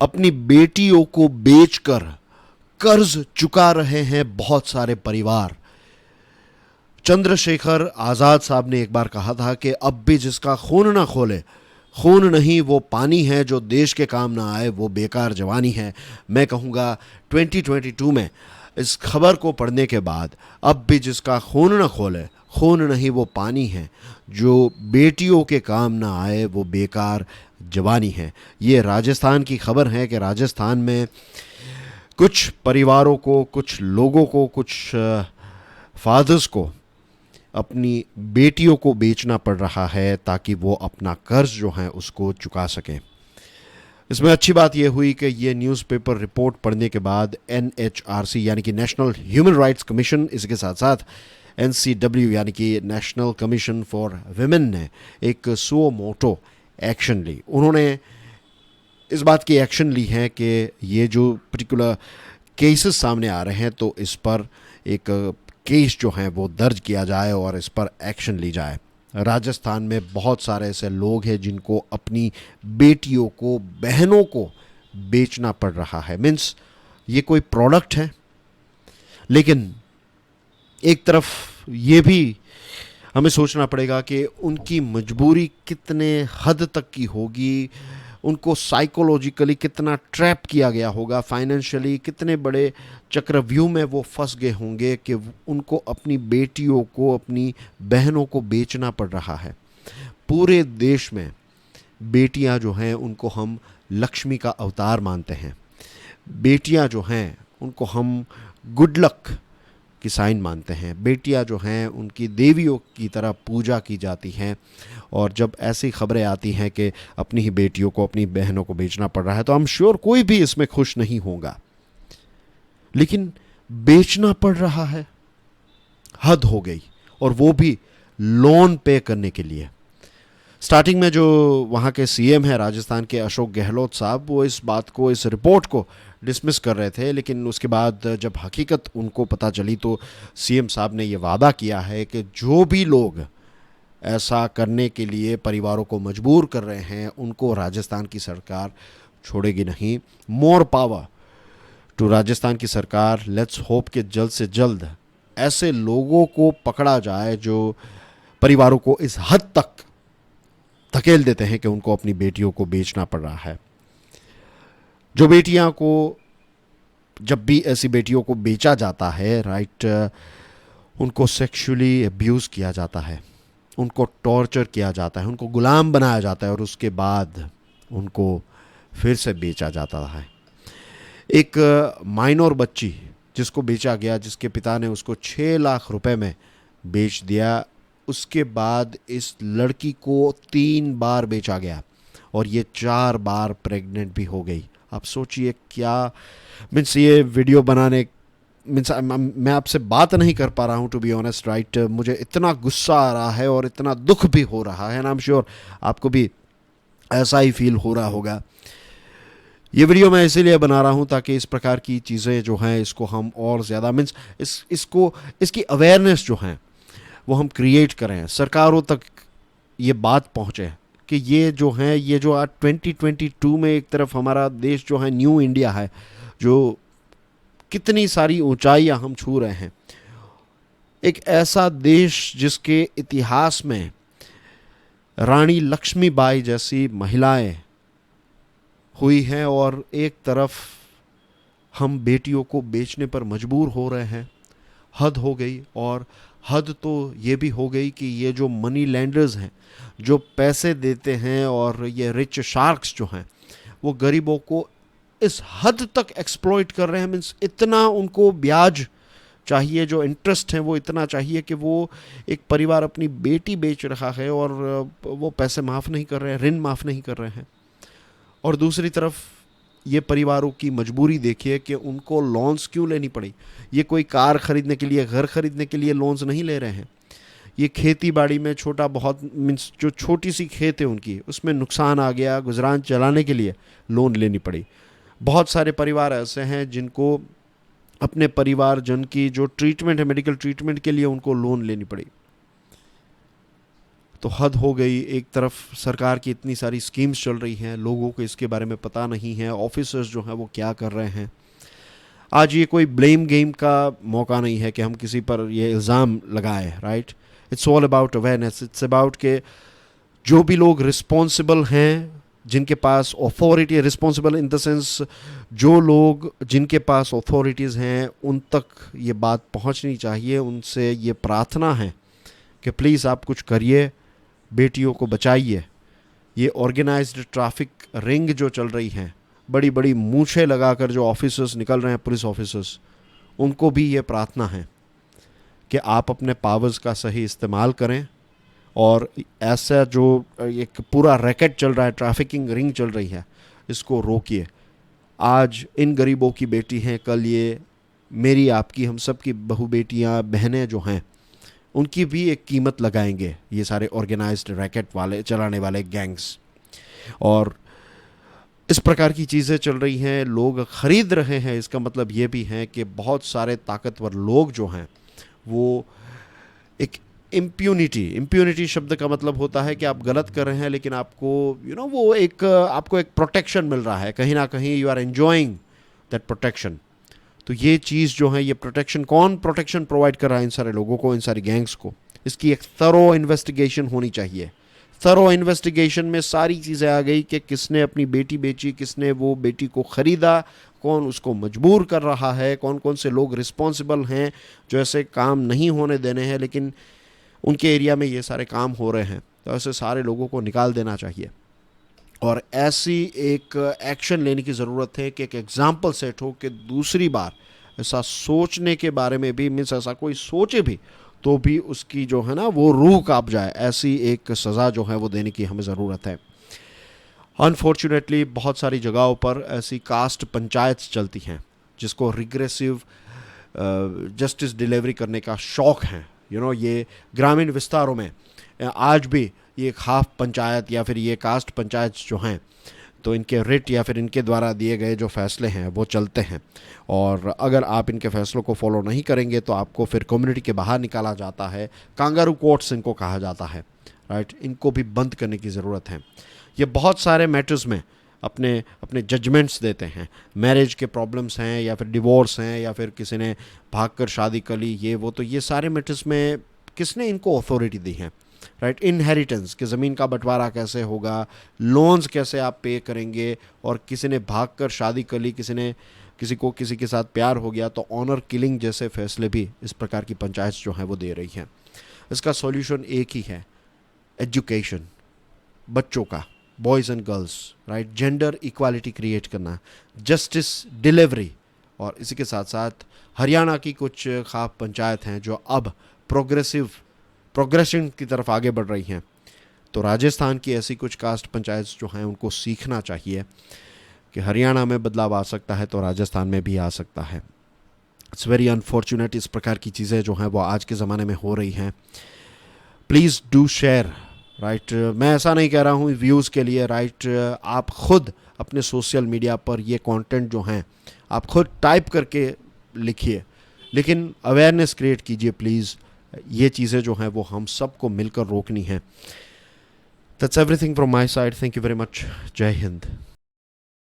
अपनी बेटियों को बेचकर कर्ज चुका रहे हैं बहुत सारे परिवार। चंद्रशेखर आज़ाद साहब ने एक बार कहा था कि अब भी जिसका खून ना खोले, खून नहीं वो पानी है, जो देश के काम ना आए वो बेकार जवानी है। मैं कहूँगा 2022 में इस खबर को पढ़ने के बाद अब भी जिसका खून ना खोले, खून नहीं वो पानी है, जो बेटियों के काम ना आए वो बेकार जवानी है। ये राजस्थान की खबर है कि राजस्थान में कुछ परिवारों को, कुछ लोगों को, कुछ फादर्स को अपनी बेटियों को बेचना पड़ रहा है ताकि वो अपना कर्ज जो है उसको चुका सकें। इसमें अच्छी बात यह हुई कि ये न्यूज़पेपर रिपोर्ट पढ़ने के बाद NHRC यानी कि नेशनल ह्यूमन राइट्स कमीशन, इसके साथ साथ NCW यानी कि नेशनल कमीशन फॉर विमेन ने एक सो मोटो एक्शन ली। उन्होंने इस बात की एक्शन ली है कि ये जो पर्टिकुलर केसेस सामने आ रहे हैं तो इस पर एक केस जो है वो दर्ज किया जाए और इस पर एक्शन ली जाए। राजस्थान में बहुत सारे ऐसे लोग हैं जिनको अपनी बेटियों को, बहनों को बेचना पड़ रहा है। मीन्स ये कोई प्रोडक्ट है, लेकिन एक तरफ ये भी हमें सोचना पड़ेगा कि उनकी मजबूरी कितने हद तक की होगी, उनको साइकोलॉजिकली कितना ट्रैप किया गया होगा, फाइनेंशियली कितने बड़े चक्रव्यूह में वो फंस गए होंगे कि उनको अपनी बेटियों को, अपनी बहनों को बेचना पड़ रहा है। पूरे देश में बेटियां जो हैं उनको हम लक्ष्मी का अवतार मानते हैं। बेटियां जो हैं उनको हम गुड लक की साइन मानते हैं। बेटियां जो हैं उनकी देवियों की तरह पूजा की जाती हैं। और जब ऐसी खबरें आती हैं कि अपनी ही बेटियों को, अपनी बहनों को बेचना पड़ रहा है तो आई एम श्योर कोई भी इसमें खुश नहीं होगा। लेकिन बेचना पड़ रहा है, हद हो गई। और वो भी लोन पे करने के लिए। स्टार्टिंग में जो वहाँ के CM हैं राजस्थान के, अशोक गहलोत साहब, वो इस बात को, इस रिपोर्ट को डिसमिस कर रहे थे। लेकिन उसके बाद जब हकीकत उनको पता चली तो CM साहब ने ये वादा किया है कि जो भी लोग ऐसा करने के लिए परिवारों को मजबूर कर रहे हैं उनको राजस्थान की सरकार छोड़ेगी नहीं। मोर पावर टू राजस्थान की सरकार। लेट्स होप कि जल्द से जल्द ऐसे लोगों को पकड़ा जाए जो परिवारों को इस हद तक धकेल देते हैं कि उनको अपनी बेटियों को बेचना पड़ रहा है। जो बेटियां को, जब भी ऐसी बेटियों को बेचा जाता है, राइट, उनको सेक्सुअली अब्यूज़ किया जाता है, उनको टॉर्चर किया जाता है, उनको गुलाम बनाया जाता है और उसके बाद उनको फिर से बेचा जाता है। एक माइनर बच्ची जिसको बेचा गया, जिसके पिता ने उसको 6 लाख रुपए में बेच दिया, उसके बाद इस लड़की को 3 बार बेचा गया और ये 4 बार प्रेग्नेंट भी हो गई। आप सोचिए क्या मीन्स ये वीडियो बनाने मीन्स मैं आपसे बात नहीं कर पा रहा हूँ टू बी ऑनेस्ट, राइट। मुझे इतना गुस्सा आ रहा है और इतना दुख भी हो रहा है, एंड आई एम श्योर आपको भी ऐसा ही फील हो रहा होगा। ये वीडियो मैं इसीलिए बना रहा हूँ ताकि इस प्रकार की चीज़ें जो हैं इसको हम और ज़्यादा मीन्स इसकी अवेयरनेस जो है वो हम क्रिएट करें, सरकारों तक ये बात पहुँचे कि ये जो है, ये जो आज 2022 में एक तरफ हमारा देश जो है न्यू इंडिया है, जो कितनी सारी ऊंचाइयां हम छू रहे हैं, एक ऐसा देश जिसके इतिहास में रानी लक्ष्मीबाई जैसी महिलाएं हुई हैं और एक तरफ हम बेटियों को बेचने पर मजबूर हो रहे हैं। हद हो गई। और हद तो ये भी हो गई कि ये जो मनी लैंडर्स हैं, जो पैसे देते हैं, और ये रिच शार्क्स जो हैं, वो गरीबों को इस हद तक एक्सप्लॉइट कर रहे हैं। मीन्स इतना उनको ब्याज चाहिए, जो इंटरेस्ट है वो इतना चाहिए कि वो एक परिवार अपनी बेटी बेच रहा है और वो पैसे माफ़ नहीं कर रहे हैं, ऋण माफ़ नहीं कर रहे हैं। और दूसरी तरफ ये परिवारों की मजबूरी देखिए कि उनको लोन्स क्यों लेनी पड़ी। ये कोई कार खरीदने के लिए, घर खरीदने के लिए लोन्स नहीं ले रहे हैं। ये खेती बाड़ी में छोटा बहुत मीन्स जो छोटी सी खेत है उनकी, उसमें नुकसान आ गया, गुजरान चलाने के लिए लोन लेनी पड़ी। बहुत सारे परिवार ऐसे हैं जिनको अपने परिवारजन की जो ट्रीटमेंट है, मेडिकल ट्रीटमेंट के लिए उनको लोन लेनी पड़ी। तो हद हो गई। एक तरफ सरकार की इतनी सारी स्कीम्स चल रही हैं, लोगों को इसके बारे में पता नहीं है, ऑफिसर्स जो हैं वो क्या कर रहे हैं। आज ये कोई ब्लेम गेम का मौका नहीं है कि हम किसी पर ये इल्ज़ाम लगाएं, right. It's all about awareness. It's about के जो भी लोग रिस्पॉन्सिबल हैं, जिनके पास authority, responsible in the sense जो लोग जिनके पास अथॉरिटीज़ हैं, उन तक ये बात पहुंचनी चाहिए। उनसे ये प्रार्थना है कि प्लीज़ आप कुछ करिए, बेटियों को बचाइए। ये ऑर्गेनाइज्ड ट्रैफिक रिंग जो चल रही हैं, बड़ी बड़ी मूछें लगाकर जो ऑफिसर्स निकल रहे हैं, पुलिस ऑफिसर्स, उनको भी ये प्रार्थना है कि आप अपने पावर्स का सही इस्तेमाल करें और ऐसा जो एक पूरा रैकेट चल रहा है, ट्रैफिकिंग रिंग चल रही है, इसको रोकिए। आज इन गरीबों की बेटी हैं, कल ये मेरी, आपकी, हम सब की बहू बेटियां, बहनें जो हैं, उनकी भी एक कीमत लगाएंगे ये सारे ऑर्गेनाइज्ड रैकेट वाले, चलाने वाले गैंग्स। और इस प्रकार की चीज़ें चल रही हैं, लोग ख़रीद रहे हैं। इसका मतलब ये भी है कि बहुत सारे ताकतवर लोग जो हैं वो एक इम्प्यूनिटी शब्द का मतलब होता है कि आप गलत कर रहे हैं, लेकिन आपको वो एक आपको एक प्रोटेक्शन मिल रहा है, कहीं ना कहीं you are enjoying that protection. तो ये चीज़ जो है, ये प्रोटेक्शन, कौन प्रोटेक्शन प्रोवाइड कर रहा है इन सारे लोगों को, इन सारे गैंग्स को, इसकी एक थरो इन्वेस्टिगेशन होनी चाहिए। थरो इन्वेस्टिगेशन में सारी चीज़ें आ गई कि किसने अपनी बेटी बेची, किसने वो बेटी को ख़रीदा, कौन उसको मजबूर कर रहा है, कौन कौन से लोग रिस्पॉन्सिबल हैं जो ऐसे काम नहीं होने देने हैं, लेकिन उनके एरिया में ये सारे काम हो रहे हैं। तो ऐसे सारे लोगों को निकाल देना चाहिए और ऐसी एक एक्शन लेने की ज़रूरत है कि एक एग्ज़ाम्पल सेट हो कि दूसरी बार ऐसा सोचने के बारे में भी, मीन्स ऐसा कोई सोचे भी तो भी उसकी जो है ना वो रूह कांप जाए। ऐसी एक सज़ा जो है वो देने की हमें ज़रूरत है। अनफॉर्चुनेटली बहुत सारी जगहों पर ऐसी कास्ट पंचायत चलती हैं जिसको रिग्रेसिव जस्टिस डिलीवरी करने का शौक़ है। ये ग्रामीण विस्तारों में आज भी ये खाफ पंचायत या फिर ये कास्ट पंचायत जो हैं, तो इनके रिट या फिर इनके द्वारा दिए गए जो फैसले हैं वो चलते हैं। और अगर आप इनके फैसलों को फॉलो नहीं करेंगे तो आपको फिर कम्युनिटी के बाहर निकाला जाता है। कांगारू कोर्ट्स इनको कहा जाता है, राइट। इनको भी बंद करने की ज़रूरत है। ये बहुत सारे मैटर्स में अपने अपने जजमेंट्स देते हैं। मैरिज के प्रॉब्लम्स हैं या फिर डिवोर्स हैं या फिर किसी ने भागकर शादी कर ली, ये वो, तो ये सारे मैटर्स में किसने इनको अथॉरिटी दी है, राइट। इनहेरिटेंस कि ज़मीन का बंटवारा कैसे होगा, लोन्स कैसे आप पे करेंगे, और किसी ने भागकर शादी कर ली, किसी को किसी के साथ प्यार हो गया तो ऑनर किलिंग जैसे फैसले भी इस प्रकार की पंचायत जो हैं वो दे रही हैं। इसका सॉल्यूशन एक ही है, एजुकेशन, बच्चों का, boys and girls, right, gender equality create करना, जस्टिस डिलीवरी। और इसी के साथ साथ हरियाणा की कुछ खास पंचायत हैं जो अब प्रोग्रेशन की तरफ आगे बढ़ रही हैं। तो राजस्थान की ऐसी कुछ कास्ट पंचायत जो हैं उनको सीखना चाहिए कि हरियाणा में बदलाव आ सकता है तो राजस्थान में भी आ सकता है। इट्स वेरी अनफॉर्चुनेट इस प्रकार की चीज़ें जो हैं वो आज के ज़माने में हो रही हैं। Please do share, right. मैं ऐसा नहीं कह रहा हूँ व्यूज़ के लिए, राइट। आप खुद अपने सोशल मीडिया पर ये कंटेंट जो हैं आप खुद टाइप करके लिखिए, लेकिन अवेयरनेस क्रिएट कीजिए प्लीज़। ये चीज़ें जो हैं वो हम सबको मिलकर रोकनी हैं। That's everything from my side. Thank you very much. जय हिंद।